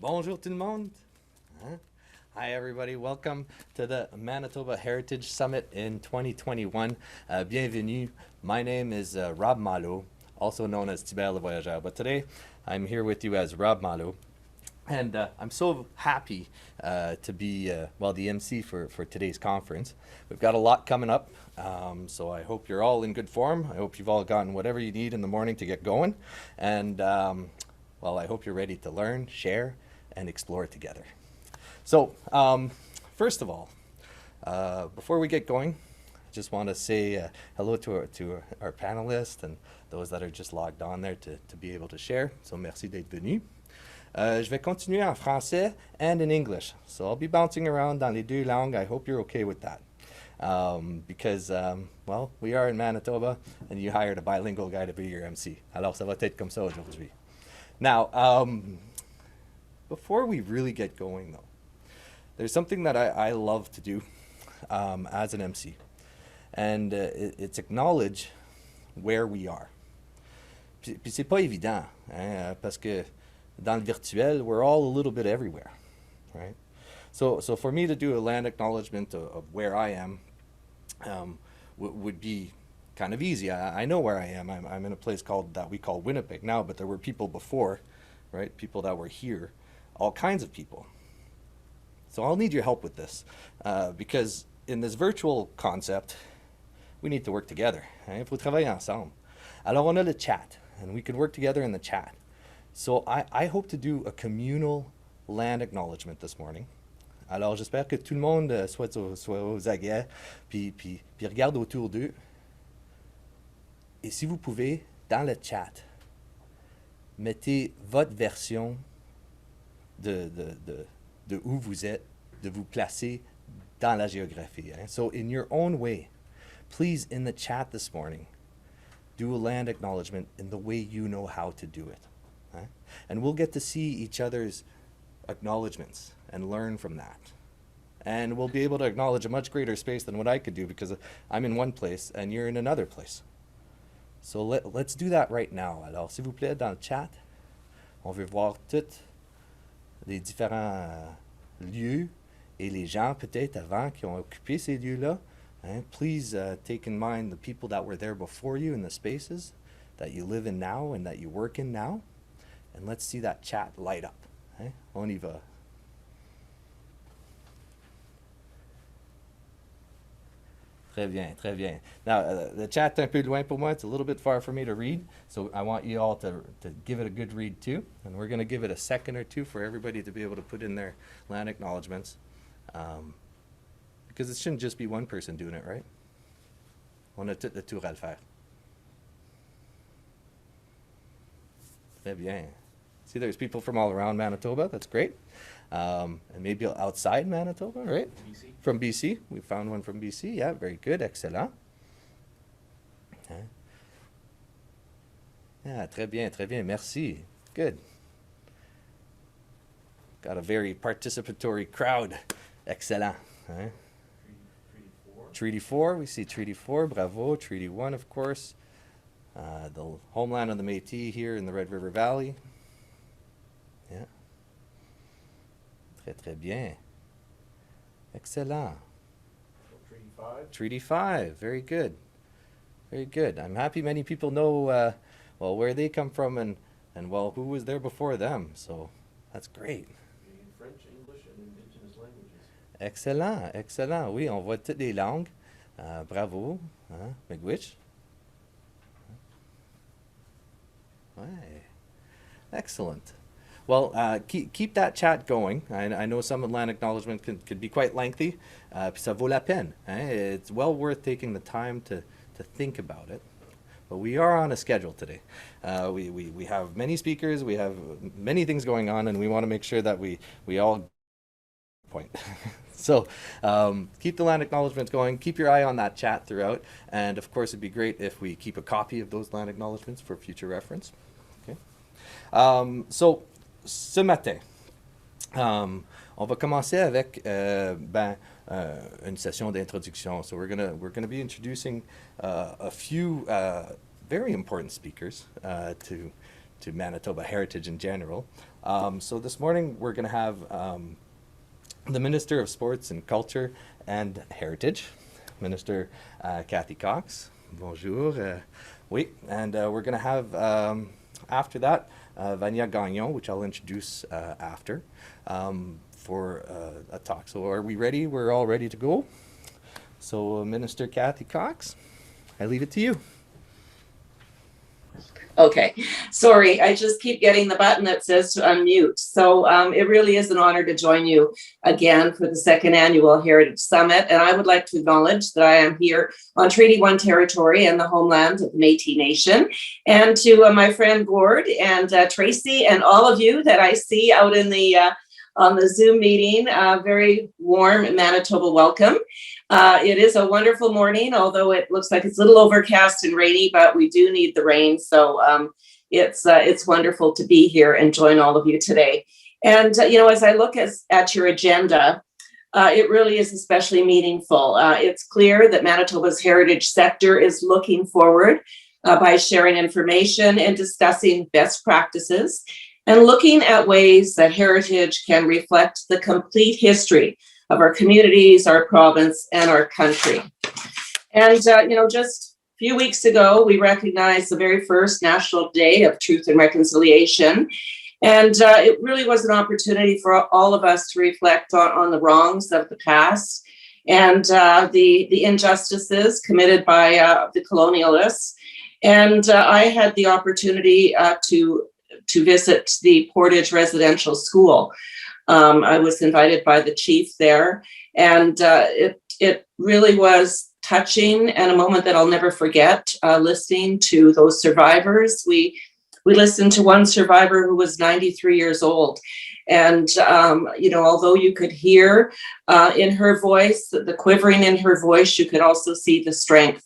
Bonjour tout le monde. Huh? Hi everybody, welcome to the Manitoba Heritage Summit in 2021. Bienvenue. My name is Rob Malo, also known as Tibert le Voyageur, but today I'm here with you as Rob Malo. And I'm so happy to be, the MC for today's conference. We've got a lot coming up, so I hope you're all in good form. I hope you've all gotten whatever you need in the morning to get going. And, I hope you're ready to learn, share, and explore together. So, first of all, before we get going, I just want to say hello to our panelists and those that are just logged on there to be able to share. So, merci d'être venu. Je vais continuer en français and in English. So I'll be bouncing around dans les deux langues. I hope you're okay with that. Because, we are in Manitoba and you hired a bilingual guy to be your MC. Alors ça va être comme ça aujourd'hui. Now, before we really get going though, there's something that I love to do as an MC. And it's acknowledge where we are. Puis c'est pas évident, hein, parce que dans le virtuel, we're all a little bit everywhere, right? So for me to do a land acknowledgement of where I am would be kind of easy. I know where I am. I'm in a place that we call Winnipeg now, but there were people before, right? People that were here, all kinds of people. So I'll need your help with this because in this virtual concept, we need to work together. Il faut travailler ensemble. Alors on a le chat, and we can work together in the chat. So I hope to do a communal land acknowledgement this morning. Alors j'espère que tout le monde soit aux aguets, puis regarde autour d'eux. Et si vous pouvez, dans le chat, mettez votre version de où vous êtes, de vous placer dans la géographie. Hein? So in your own way, please in the chat this morning, do a land acknowledgement in the way you know how to do it. Right? And we'll get to see each other's acknowledgements and learn from that. And we'll be able to acknowledge a much greater space than what I could do because I'm in one place and you're in another place. So let's do that right now. Alors, s'il vous plaît, dans le chat, on veut voir tous les différents lieux et les gens peut-être avant qui ont occupé ces lieux-là. Hein? Please take in mind the people that were there before you in the spaces that you live in now and that you work in now. And let's see that chat light up. Hein? On y va. Très bien, très bien. Now, the chat's un peu loin pour moi. It's a little bit far for me to read. So I want you all to give it a good read too. And we're going to give it a second or two for everybody to be able to put in their land acknowledgements. Because it shouldn't just be one person doing it, right? On a tout le tour à le faire. Très bien. See, there's people from all around Manitoba. That's great. And maybe outside Manitoba, right? BC. From BC. We found one from BC. Yeah, very good. Excellent. Yeah, très bien, très bien. Merci. Good. Got a very participatory crowd. Excellent. Hein? Treaty 4. We see Treaty 4. Bravo. Treaty 1, of course. The homeland of the Métis here in the Red River Valley. Yeah. Très, très bien. Excellent. Treaty 5. Treaty 5. Very good. Very good. I'm happy many people know, where they come from and who was there before them. So that's great. In French, English, and indigenous languages. Excellent. Excellent. Oui, on voit toutes les langues. Bravo. Hein? Miigwech. Ouais. Excellent. Well, keep that chat going. I know some land acknowledgement can be quite lengthy. Ça vaut la peine. Hein? It's well worth taking the time to think about it. But we are on a schedule today. We have many speakers, we have many things going on, and we want to make sure that we all point. So keep the land acknowledgements going. Keep your eye on that chat throughout. And of course, it'd be great if we keep a copy of those land acknowledgements for future reference. Okay. So ce matin, on va commencer avec une session d'introduction. So we're gonna be introducing a few very important speakers to Manitoba heritage in general. So this morning we're going to have the Minister of Sports and Culture and Heritage, Minister Kathy Cox. Bonjour. Oui, and we're going to have after that Vania Gagnon, which I'll introduce after, for a talk. So are we ready? We're all ready to go. So Minister Kathy Cox, I leave it to you. Okay, sorry, I just keep getting the button that says to unmute. So it really is an honor to join you again for the second annual Heritage Summit. And I would like to acknowledge that I am here on Treaty 1 territory and the homeland of the Métis Nation. And to my friend Gord and Tracy and all of you that I see out in the on the Zoom meeting, very warm Manitoba welcome. It is a wonderful morning, although it looks like it's a little overcast and rainy, but we do need the rain. So it's wonderful to be here and join all of you today. And, as I look at your agenda, it really is especially meaningful. It's clear that Manitoba's heritage sector is looking forward by sharing information and discussing best practices and looking at ways that heritage can reflect the complete history of our communities, our province, and our country. And, just a few weeks ago, we recognized the very first National Day of Truth and Reconciliation. And it really was an opportunity for all of us to reflect on the wrongs of the past and the injustices committed by the colonialists. And I had the opportunity to visit the Portage Residential School. I was invited by the chief there, and it really was touching and a moment that I'll never forget, listening to those survivors. We listened to one survivor who was 93 years old. And, although you could hear in her voice, the quivering in her voice, you could also see the strength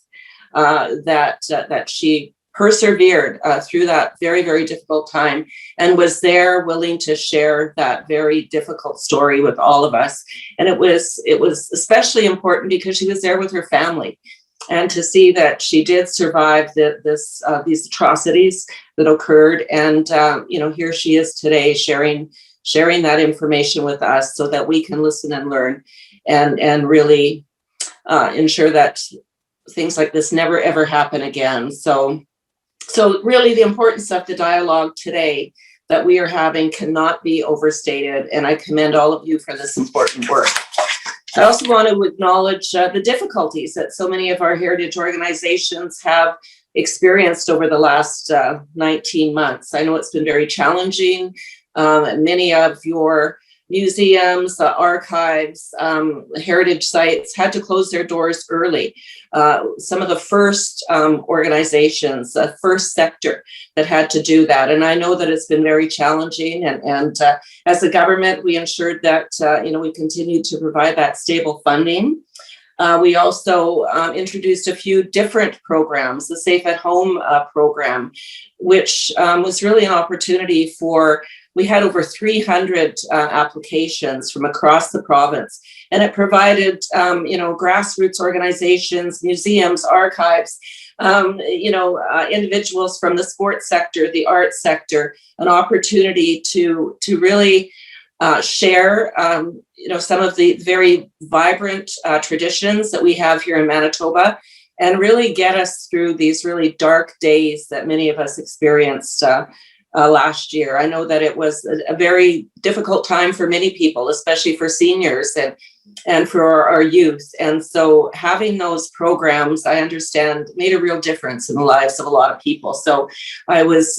that she persevered through that very, very difficult time and was there willing to share that very difficult story with all of us. And it was especially important because she was there with her family, and to see that she did survive these atrocities that occurred. And, here she is today sharing that information with us so that we can listen and learn and really ensure that things like this never, ever happen again. So really the importance of the dialogue today that we are having cannot be overstated, and I commend all of you for this important work. I also want to acknowledge the difficulties that so many of our heritage organizations have experienced over the last 19 months. I know it's been very challenging. Many of your museums, archives, heritage sites had to close their doors early. Some of the first organizations, the first sector that had to do that. And I know that it's been very challenging. And as a government, we ensured that, we continued to provide that stable funding. We also introduced a few different programs, the Safe at Home program, which was really an opportunity we had over 300 applications from across the province, and it provided, grassroots organizations, museums, archives, individuals from the sports sector, the arts sector, an opportunity to really share, some of the very vibrant traditions that we have here in Manitoba, and really get us through these really dark days that many of us experienced last year. I know that it was a very difficult time for many people, especially for seniors and for our youth. And so having those programs, I understand, made a real difference in the lives of a lot of people. So I was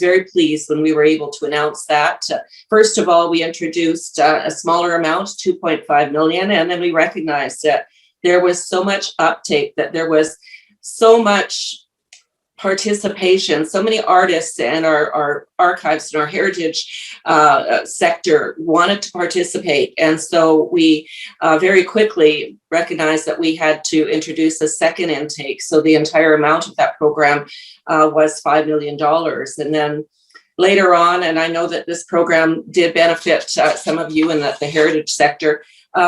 very pleased when we were able to announce that. First of all, we introduced a smaller amount, 2.5 million, and then we recognized that there was so much uptake, that there was so much participation. So many artists and our archives and our heritage sector wanted to participate. And so we very quickly recognized that we had to introduce a second intake. So the entire amount of that program was $5 million. And then later on, and I know that this program did benefit some of you in the heritage sector,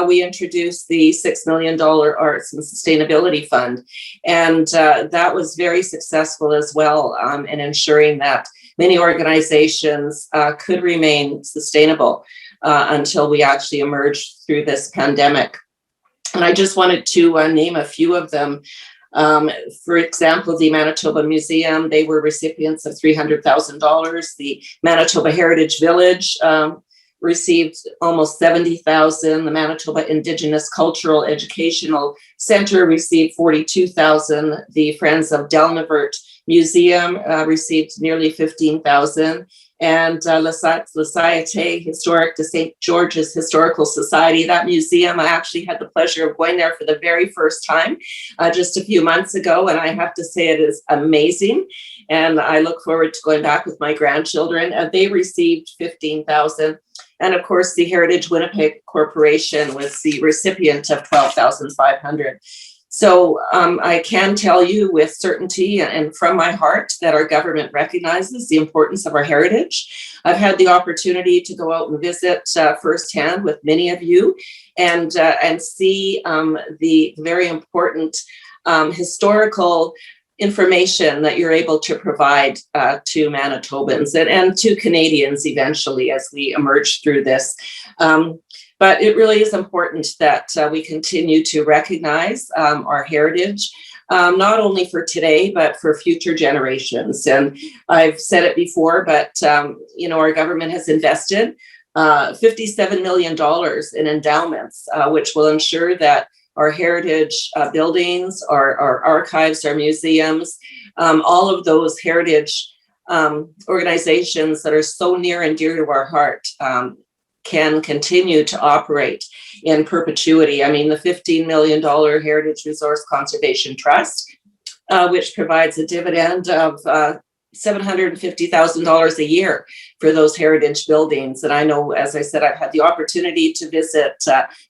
we introduced the $6 million Arts and Sustainability Fund. And that was very successful as well in ensuring that many organizations could remain sustainable until we actually emerge through this pandemic. And I just wanted to name a few of them. For example, the Manitoba Museum, they were recipients of $300,000. The Manitoba Heritage Village received almost $70,000. The Manitoba Indigenous Cultural Educational Center received $42,000. The Friends of Delnavert Museum received nearly $15,000. And La Société Historique de St. George's Historical Society, that museum, I actually had the pleasure of going there for the very first time just a few months ago, and I have to say it is amazing, and I look forward to going back with my grandchildren. They received $15,000, and of course the Heritage Winnipeg Corporation was the recipient of $12,500. So I can tell you with certainty and from my heart that our government recognizes the importance of our heritage. I've had the opportunity to go out and visit firsthand with many of you and see the very important historical information that you're able to provide to Manitobans and to Canadians eventually as we emerge through this. But it really is important that we continue to recognize our heritage, not only for today, but for future generations. And I've said it before, but our government has invested $57 million in endowments, which will ensure that our heritage buildings, our archives, our museums, all of those heritage organizations that are so near and dear to our heart can continue to operate in perpetuity. I mean, the $15 million Heritage Resource Conservation Trust, which provides a dividend of $750,000 a year for those heritage buildings. And I know, as I said, I've had the opportunity to visit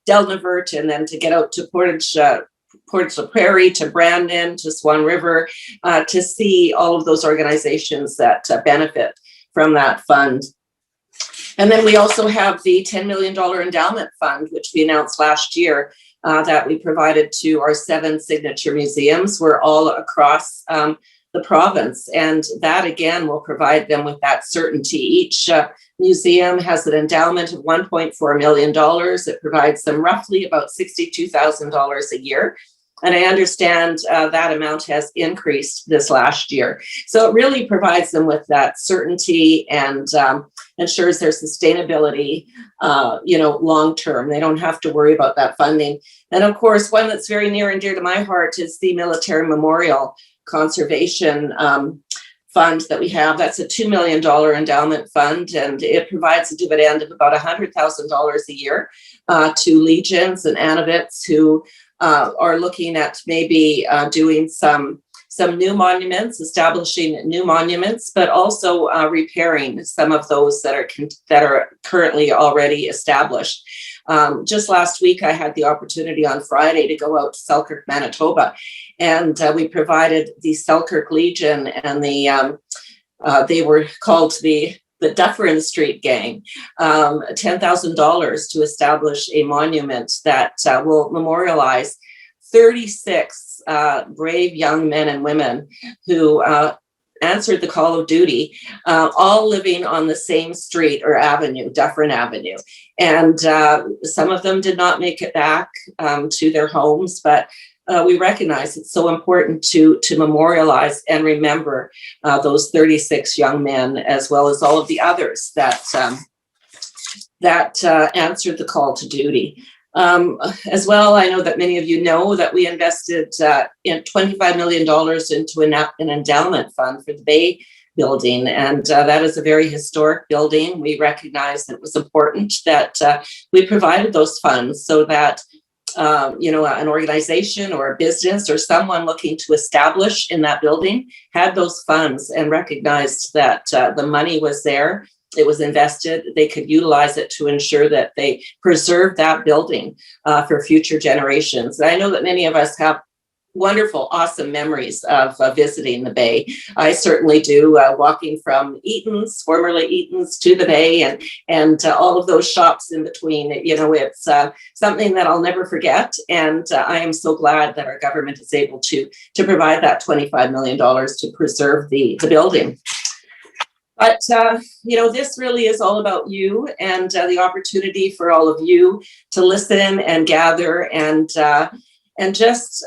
Delnavert and then to get out to Portage la Prairie, to Brandon, to Swan River, to see all of those organizations that benefit from that fund. And then we also have the $10 million endowment fund, which we announced last year, that we provided to our 7 signature museums. We're all across the province. And that, again, will provide them with that certainty. Each museum has an endowment of $1.4 million. It provides them roughly about $62,000 a year. And I understand that amount has increased this last year. So it really provides them with that certainty and ensures their sustainability, long-term. They don't have to worry about that funding. And of course, one that's very near and dear to my heart is the Military Memorial Conservation Fund that we have. That's a $2 million endowment fund, and it provides a dividend of about $100,000 a year to legions and Anavits who are looking at maybe doing some new monuments, establishing new monuments, but also repairing some of those that are currently already established. Just last week, I had the opportunity on Friday to go out to Selkirk, Manitoba, and we provided the Selkirk Legion and they were called the Dufferin Street Gang, $10,000 to establish a monument that will memorialize 36 brave young men and women who answered the call of duty, all living on the same street or avenue, Dufferin Avenue. And some of them did not make it back to their homes, but we recognize it's so important to memorialize and remember those 36 young men, as well as all of the others that answered the call to duty. As well, I know that many of you know that we invested in $25 million into an endowment fund for the Bay building, and that is a very historic building. We recognize that it was important that we provided those funds so that an organization or a business or someone looking to establish in that building had those funds and recognized that the money was there. It was invested. They could utilize it to ensure that they preserve that building for future generations. And I know that many of us have wonderful, awesome memories of visiting the Bay. I certainly do, walking from Eaton's, formerly Eaton's, to the Bay and all of those shops in between. It's something that I'll never forget. And I am so glad that our government is able to provide that $25 million to preserve the building. But, this really is all about you and the opportunity for all of you to listen and gather and just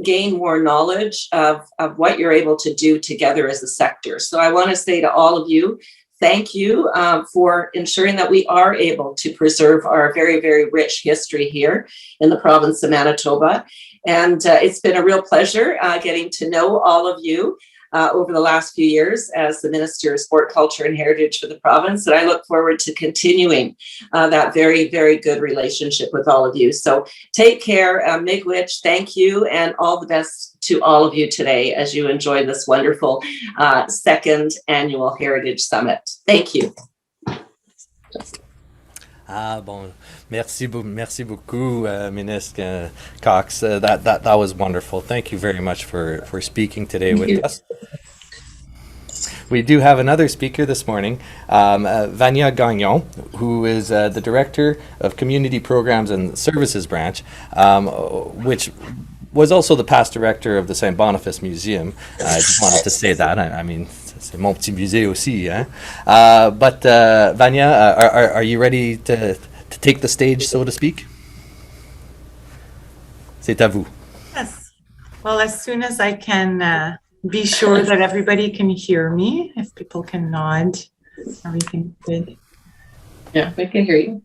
gain more knowledge of what you're able to do together as a sector. So I want to say to all of you, thank you for ensuring that we are able to preserve our very, very rich history here in the province of Manitoba. And it's been a real pleasure getting to know all of you over the last few years as the Minister of Sport, Culture and Heritage for the province. And I look forward to continuing that very, very good relationship with all of you. So take care, Miigwech, thank you, and all the best to all of you today as you enjoy this wonderful second annual Heritage Summit. Thank you. Ah bon, merci beaucoup, Ministre Cox. That was wonderful. Thank you very much for speaking today with us. We do have another speaker this morning, Vania Gagnon, who is the Director of Community Programs and Services Branch, which was also the past director of the St. Boniface Museum. I just wanted to say that. I mean, c'est mon petit musée aussi. Hein? But Vania, are you ready to take the stage, so to speak? C'est à vous. Yes. Well, as soon as I can be sure that everybody can hear me, if people can nod, everything good. Yeah, we can hear you.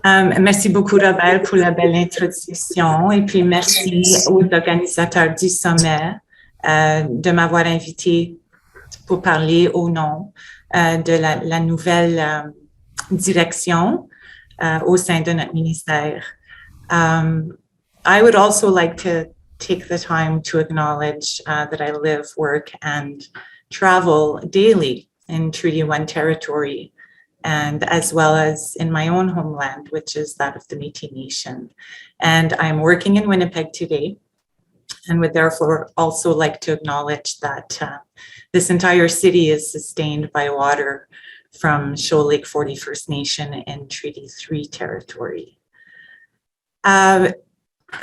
Merci beaucoup, Robert, pour la belle introduction. Et puis, merci aux organisateurs du sommet de m'avoir invité pour parler au nom de la nouvelle direction au sein de notre ministère. I would also like to take the time to acknowledge that I live, work, and travel daily in Treaty 1 territory, and as well as in my own homeland, which is that of the Métis Nation. And I'm working in Winnipeg today, and would therefore also like to acknowledge that this entire city is sustained by water from Shoal Lake 40 First Nation in Treaty 3 territory.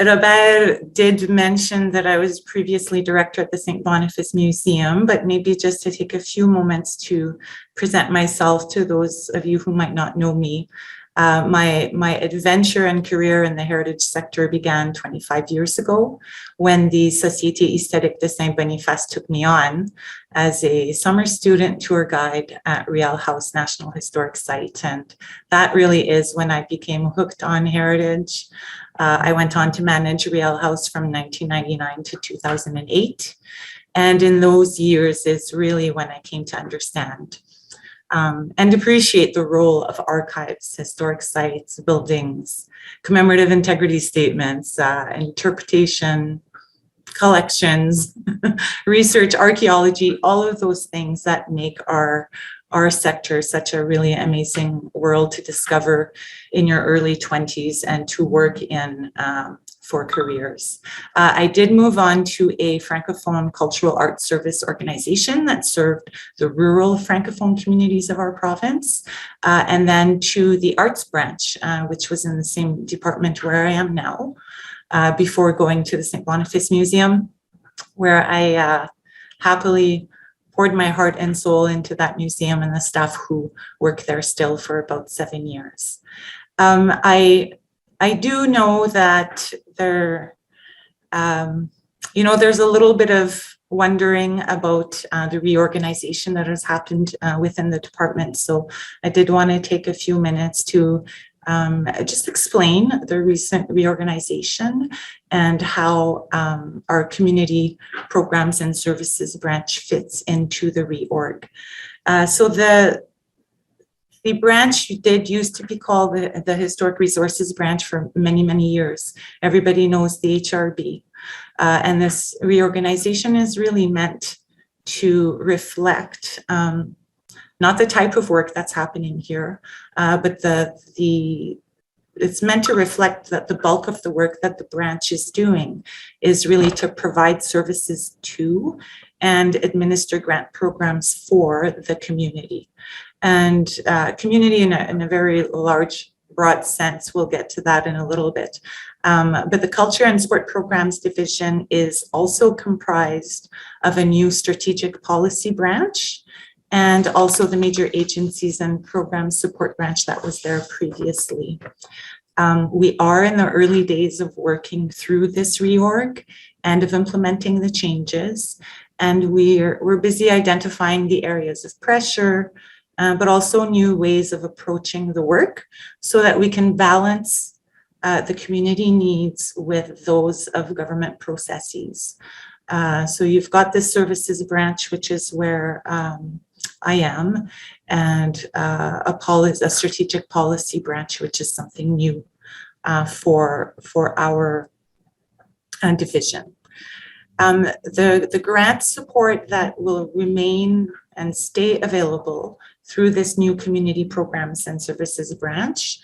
Robert did mention that I was previously director at the St. Boniface Museum, but maybe just to take a few moments to present myself to those of you who might not know me. My adventure and career in the heritage sector began 25 years ago when the Société Historique de Saint Boniface took me on as a summer student tour guide at Riel House National Historic Site. And that really is when I became hooked on heritage. I went on to manage Riel House from 1999 to 2008. And in those years is really when I came to understand and appreciate the role of archives, historic sites, buildings, commemorative integrity statements, interpretation, collections, research, archaeology, all of those things that make our sector such a really amazing world to discover in your early 20s and to work in for careers. I did move on to a Francophone cultural arts service organization that served the rural Francophone communities of our province, and then to the arts branch, which was in the same department where I am now, before going to the St. Boniface Museum, where I happily poured my heart and soul into that museum and the staff who work there still for about 7 years. I do know that there's a little bit of wondering about the reorganization that has happened within the department. So I did want to take a few minutes to just explain the recent reorganization and how our community programs and services branch fits into the reorg. So the branch did used to be called the Historic Resources Branch for many, many years. Everybody knows the HRB. And this reorganization is really meant to reflect not the type of work that's happening here, but it's meant to reflect that the bulk of the work that the branch is doing is really to provide services to and administer grant programs for the community. And community in a very large, broad sense, we'll get to that in a little bit. But the Culture and Sport Programs Division is also comprised of a new strategic policy branch and also the major agencies and program support branch that was there previously. We are in the early days of working through this reorg and of implementing the changes. And we're busy identifying the areas of pressure, but also new ways of approaching the work so that we can balance the community needs with those of government processes. So you've got this services branch, which is where I am, and a strategic policy branch, which is something new for our division. The grant support that will remain and stay available through this new community programs and services branch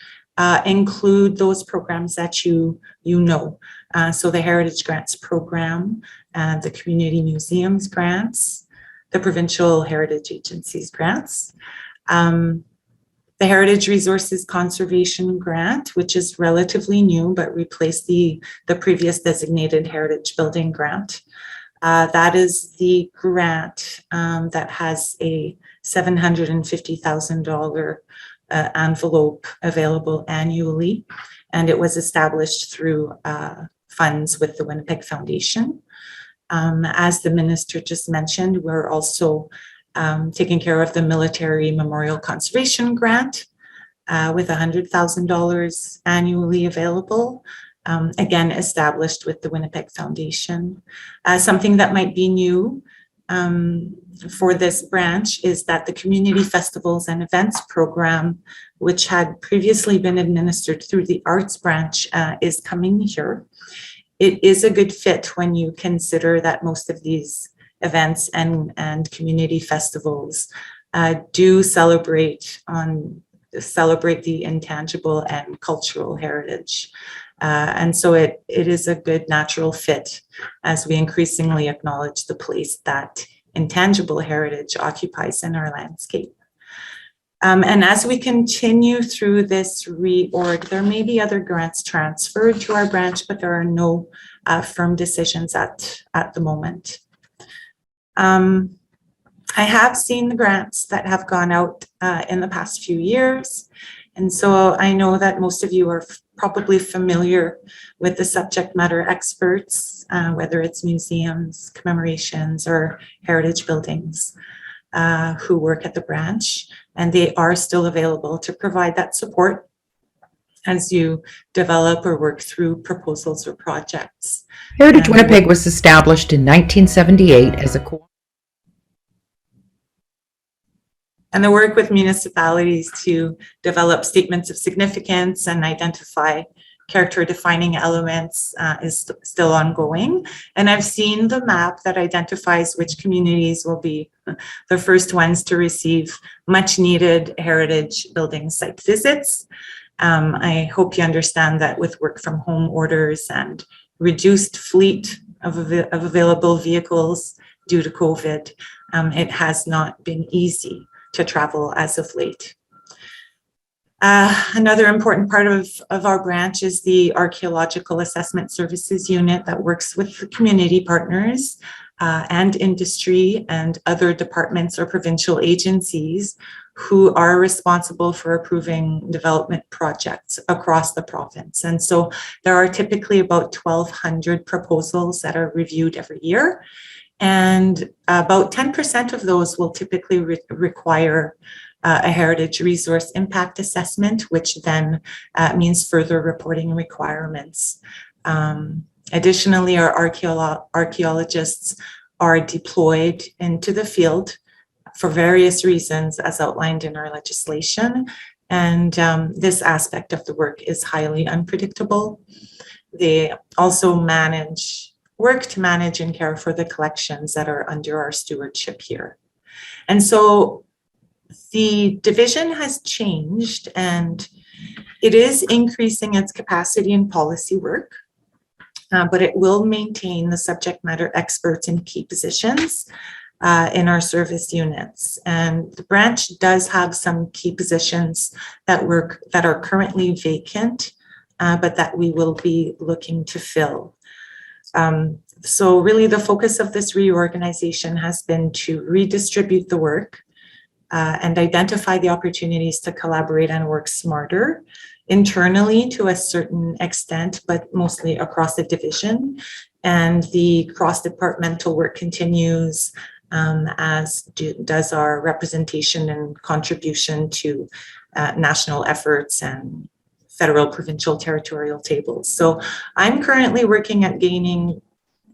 include those programs that you know. So the Heritage Grants Program, the Community Museums Grants, the Provincial Heritage Agencies Grants, the Heritage Resources Conservation Grant, which is relatively new but replaced the previous designated Heritage Building Grant. That is the grant that has a $750,000 envelope available annually, and it was established through funds with the Winnipeg Foundation. As the minister just mentioned, we're also taking care of the Military Memorial Conservation Grant with $100,000 annually available, again established with the Winnipeg Foundation. Something that might be new for this branch is that the Community Festivals and Events Program, which had previously been administered through the Arts branch, is coming here. It is a good fit when you consider that most of these events and community festivals do celebrate the intangible and cultural heritage. And so it is a good natural fit as we increasingly acknowledge the place that intangible heritage occupies in our landscape. And as we continue through this reorg, there may be other grants transferred to our branch, but there are no firm decisions at the moment. I have seen the grants that have gone out in the past few years. And so I know that most of you are probably familiar with the subject matter experts, whether it's museums, commemorations, or heritage buildings who work at the branch. And they are still available to provide that support as you develop or work through proposals or projects. Heritage Winnipeg was established in 1978 as a and the work with municipalities to develop statements of significance and identify character defining elements is still ongoing. And I've seen the map that identifies which communities will be the first ones to receive much needed heritage building site visits. I hope you understand that with work from home orders and reduced fleet of available vehicles due to COVID, it has not been easy to travel as of late. Another important part of our branch is the Archaeological Assessment Services Unit that works with the community partners and industry and other departments or provincial agencies who are responsible for approving development projects across the province. And so there are typically about 1,200 proposals that are reviewed every year. And about 10% of those will typically require a heritage resource impact assessment, which then means further reporting requirements. Additionally, our archaeologists are deployed into the field for various reasons as outlined in our legislation. And this aspect of the work is highly unpredictable. They also work to manage and care for the collections that are under our stewardship here. And so the division has changed and it is increasing its capacity in policy work, but it will maintain the subject matter experts in key positions in our service units. And the branch does have some key positions that are currently vacant, but that we will be looking to fill. So really the focus of this reorganization has been to redistribute the work and identify the opportunities to collaborate and work smarter internally to a certain extent, but mostly across the division. And the cross-departmental work continues, as does our representation and contribution to national efforts and federal, provincial, territorial tables. So I'm currently working at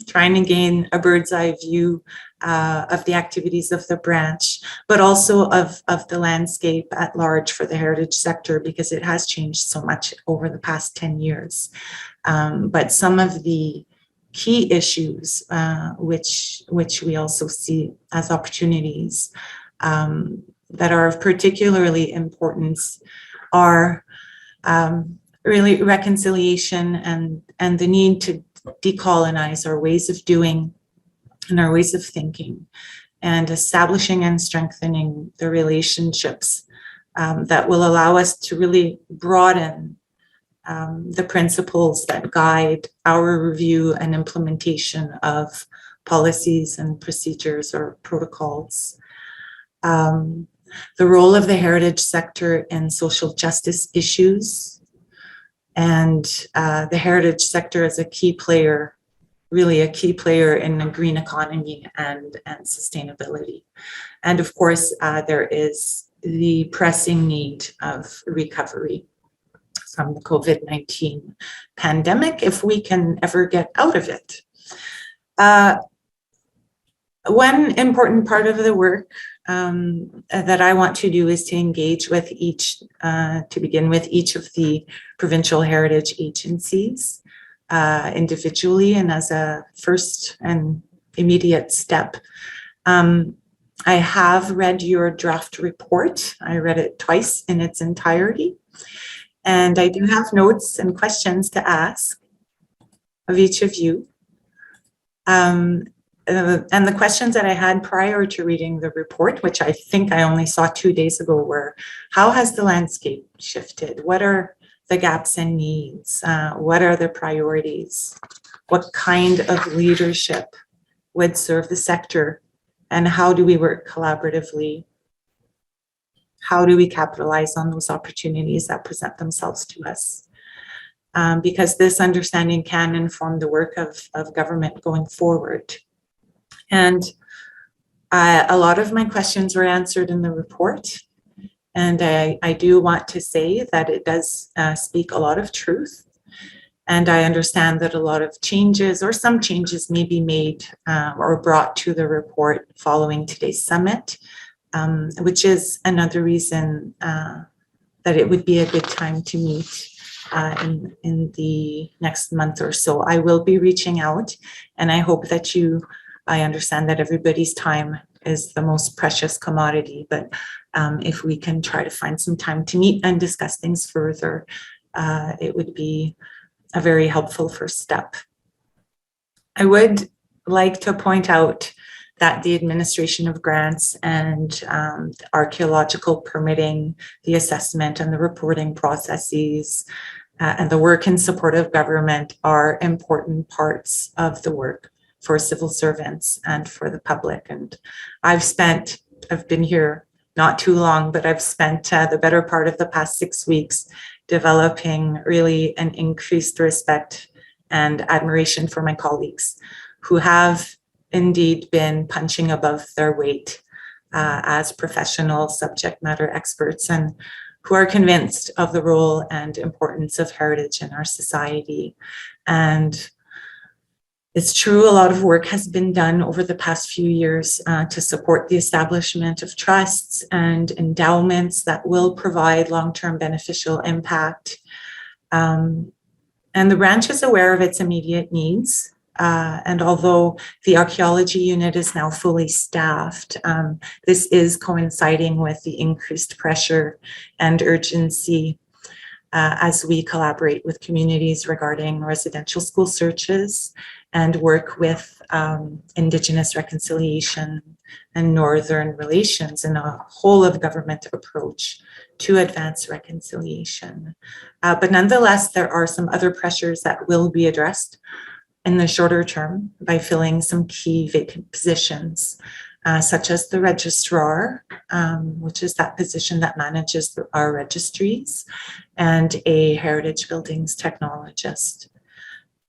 trying to gain a bird's eye view of the activities of the branch, but also of the landscape at large for the heritage sector, because it has changed so much over the past 10 years. But some of the key issues, which we also see as opportunities that are of particularly importance, are really reconciliation and the need to decolonize our ways of doing and our ways of thinking, and establishing and strengthening the relationships that will allow us to really broaden the principles that guide our review and implementation of policies and procedures or protocols. The role of the heritage sector in social justice issues, and the heritage sector as a key player, really a key player in the green economy and sustainability. And of course, there is the pressing need of recovery from the COVID-19 pandemic, if we can ever get out of it. One important part of the work that I want to do is to engage with to begin with each of the provincial heritage agencies individually and as a first and immediate step. I have read your draft report. I read it twice in its entirety. And I do have notes and questions to ask of each of you. And the questions that I had prior to reading the report, which I think I only saw 2 days ago, were: how has the landscape shifted? What are the gaps and needs? What are the priorities? What kind of leadership would serve the sector? And how do we work collaboratively? How do we capitalize on those opportunities that present themselves to us? Because this understanding can inform the work of government going forward. And a lot of my questions were answered in the report. And I do want to say that it does speak a lot of truth. And I understand that a lot of changes, or some changes, may be made or brought to the report following today's summit, which is another reason that it would be a good time to meet in the next month or so. I will be reaching out, and I hope that I understand that everybody's time is the most precious commodity, but if we can try to find some time to meet and discuss things further, it would be a very helpful first step. I would like to point out that the administration of grants and archaeological permitting, the assessment and the reporting processes, and the work in support of government are important parts of the work for civil servants and for the public. And I've been here not too long, but I've spent the better part of the past 6 weeks developing really an increased respect and admiration for my colleagues who have indeed been punching above their weight as professional subject matter experts, and who are convinced of the role and importance of heritage in our society. And it's true, a lot of work has been done over the past few years to support the establishment of trusts and endowments that will provide long-term beneficial impact. And the branch is aware of its immediate needs. And although the archaeology unit is now fully staffed, this is coinciding with the increased pressure and urgency as we collaborate with communities regarding residential school searches and work with Indigenous reconciliation and Northern relations in a whole of government approach to advance reconciliation. But nonetheless, there are some other pressures that will be addressed in the shorter term by filling some key vacant positions such as the registrar, which is that position that manages our registries, and a heritage buildings technologist.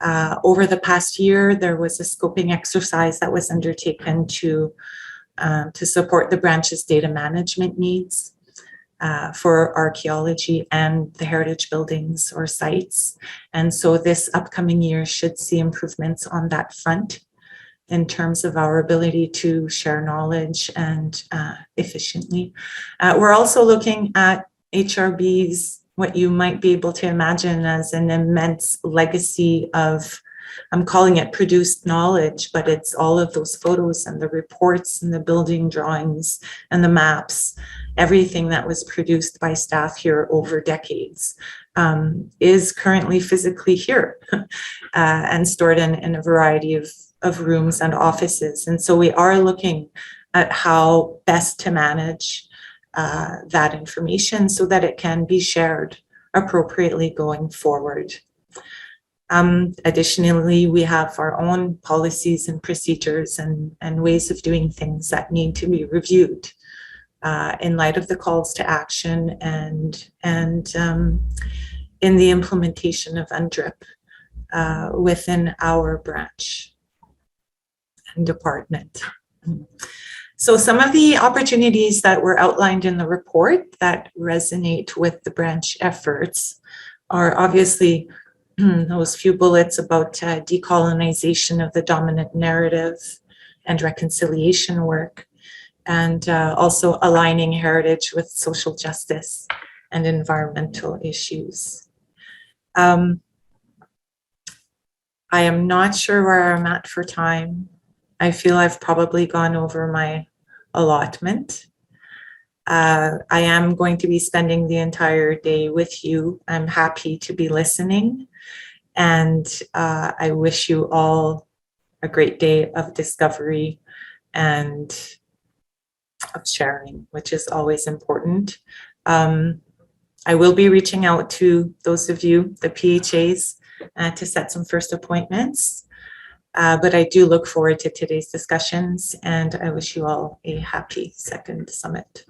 Over the past year, there was a scoping exercise that was undertaken to support the branch's data management needs for archaeology and the heritage buildings or sites. And so this upcoming year should see improvements on that front in terms of our ability to share knowledge and efficiently. We're also looking at HRB's, what you might be able to imagine as an immense legacy of, I'm calling it produced knowledge, but it's all of those photos and the reports and the building drawings and the maps, everything that was produced by staff here over decades is currently physically here and stored in a variety of rooms and offices. And so we are looking at how best to manage that information so that it can be shared appropriately going forward. Additionally, we have our own policies and procedures and ways of doing things that need to be reviewed in light of the calls to action and in the implementation of UNDRIP within our branch and department. So some of the opportunities that were outlined in the report that resonate with the branch efforts are obviously those few bullets about decolonization of the dominant narrative and reconciliation work, and also aligning heritage with social justice and environmental issues. I am not sure where I'm at for time. I feel I've probably gone over my allotment. I am going to be spending the entire day with you. I'm happy to be listening. And I wish you all a great day of discovery and of sharing, which is always important. I will be reaching out to those of you, the PHAs, to set some first appointments. But I do look forward to today's discussions, and I wish you all a happy second summit.